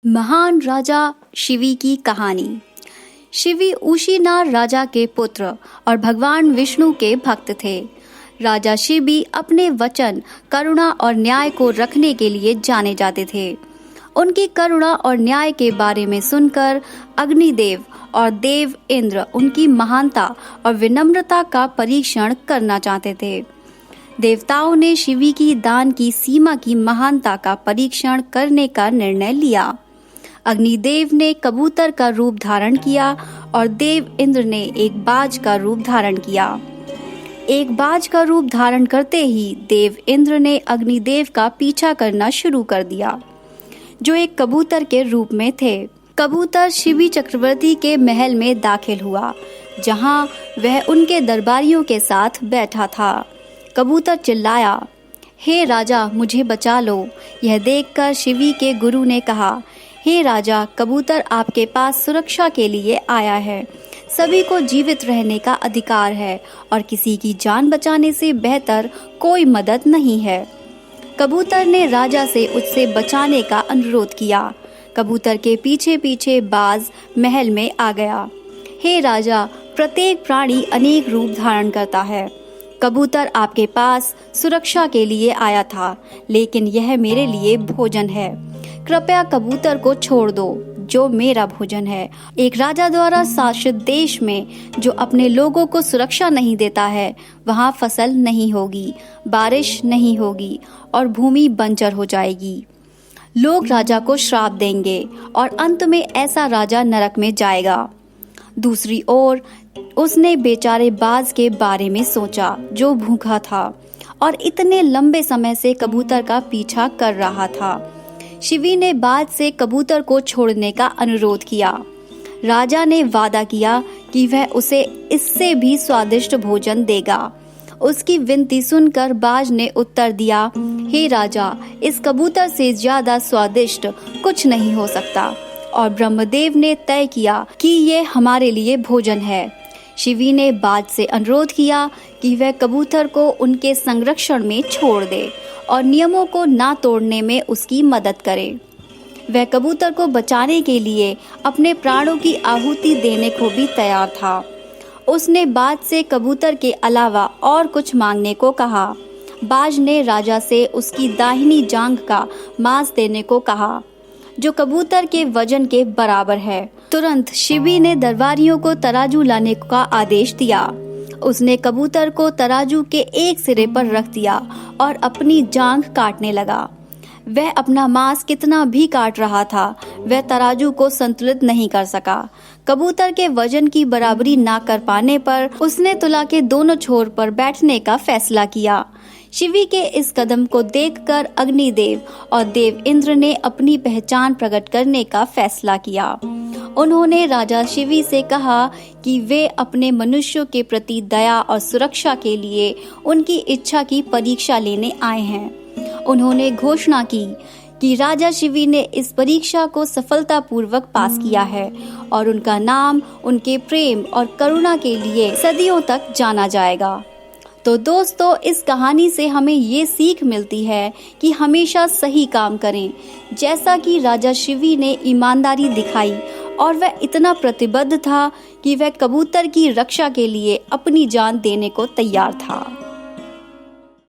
महान राजा शिवी की कहानी। शिवी उशीनार राजा के पुत्र और भगवान विष्णु के भक्त थे। राजा शिवी अपने वचन, करुणा और न्याय को रखने के लिए जाने जाते थे। उनकी करुणा और न्याय के बारे में सुनकर अग्निदेव और देव इंद्र उनकी महानता और विनम्रता का परीक्षण करना चाहते थे। देवताओं ने शिवी की दान की सीमा की महानता का परीक्षण करने का निर्णय लिया। अग्निदेव ने कबूतर का रूप धारण किया और देव इंद्र ने एक बाज का रूप धारण किया। एक बाज का रूप धारण करते ही देव इंद्र ने अग्निदेव का पीछा करना शुरू कर दिया, जो एक कबूतर के रूप में थे। कबूतर शिवी चक्रवर्ती के महल में दाखिल हुआ, जहां वह उनके दरबारियों के साथ बैठा था। कबूतर चिल्लाया, हे राजा, मुझे बचा लो। यह देखकर शिवी के गुरु ने कहा, हे राजा, कबूतर आपके पास सुरक्षा के लिए आया है। सभी को जीवित रहने का अधिकार है और किसी की जान बचाने से बेहतर कोई मदद नहीं है। कबूतर ने राजा से उससे बचाने का अनुरोध किया। कबूतर के पीछे पीछे बाज महल में आ गया। हे राजा, प्रत्येक प्राणी अनेक रूप धारण करता है। कबूतर आपके पास सुरक्षा के लिए आया था, लेकिन यह मेरे लिए भोजन है। कृपया कबूतर को छोड़ दो, जो मेरा भोजन है। एक राजा द्वारा शासित देश में जो अपने लोगों को सुरक्षा नहीं देता है, वहाँ फसल नहीं होगी, बारिश नहीं होगी और भूमि बंजर हो जाएगी। लोग राजा को श्राप देंगे और अंत में ऐसा राजा नरक में जाएगा। दूसरी ओर उसने बेचारे बाज के बारे में सोचा, जो भूखा था और इतने लंबे समय से कबूतर का पीछा कर रहा था। शिवी ने बाज से कबूतर को छोड़ने का अनुरोध किया। राजा ने वादा किया कि वह उसे इससे भी स्वादिष्ट भोजन देगा। उसकी विनती सुनकर बाज ने उत्तर दिया, हे राजा, इस कबूतर से ज्यादा स्वादिष्ट कुछ नहीं हो सकता। और ब्रह्मदेव ने तय किया कि ये हमारे लिए भोजन है। शिवी ने बाज से अनुरोध किया कि वह कबूतर को उनके संरक्षण में छोड़ दे और नियमों को ना तोड़ने में उसकी मदद करे। वह कबूतर को बचाने के लिए अपने प्राणों की आहुति देने को भी तैयार था। उसने बाज से कबूतर के अलावा और कुछ मांगने को कहा। बाज ने राजा से उसकी दाहिनी जांघ का मांस देने को कहा, जो कबूतर के वजन के बराबर है। तुरंत शिवी ने दरबारियों को तराजू लाने का आदेश दिया। उसने कबूतर को तराजू के एक सिरे पर रख दिया और अपनी जांघ काटने लगा। वह अपना मांस कितना भी काट रहा था, वह तराजू को संतुलित नहीं कर सका। कबूतर के वजन की बराबरी ना कर पाने पर उसने तुला के दोनों छोर पर बैठने का फैसला किया। शिवी के इस कदम को देखकर अग्निदेव और देव इंद्र ने अपनी पहचान प्रकट करने का फैसला किया। उन्होंने राजा शिवी से कहा कि वे अपने मनुष्यों के प्रति दया और सुरक्षा के लिए उनकी इच्छा की परीक्षा लेने आए हैं। उन्होंने घोषणा की कि राजा शिवी ने इस परीक्षा को सफलतापूर्वक पास किया है और उनका नाम उनके प्रेम और करुणा के लिए सदियों तक जाना जाएगा। तो दोस्तों, इस कहानी से हमें ये सीख मिलती है कि हमेशा सही काम करें, जैसा कि राजा शिवी ने ईमानदारी दिखाई और वह इतना प्रतिबद्ध था कि वह कबूतर की रक्षा के लिए अपनी जान देने को तैयार था।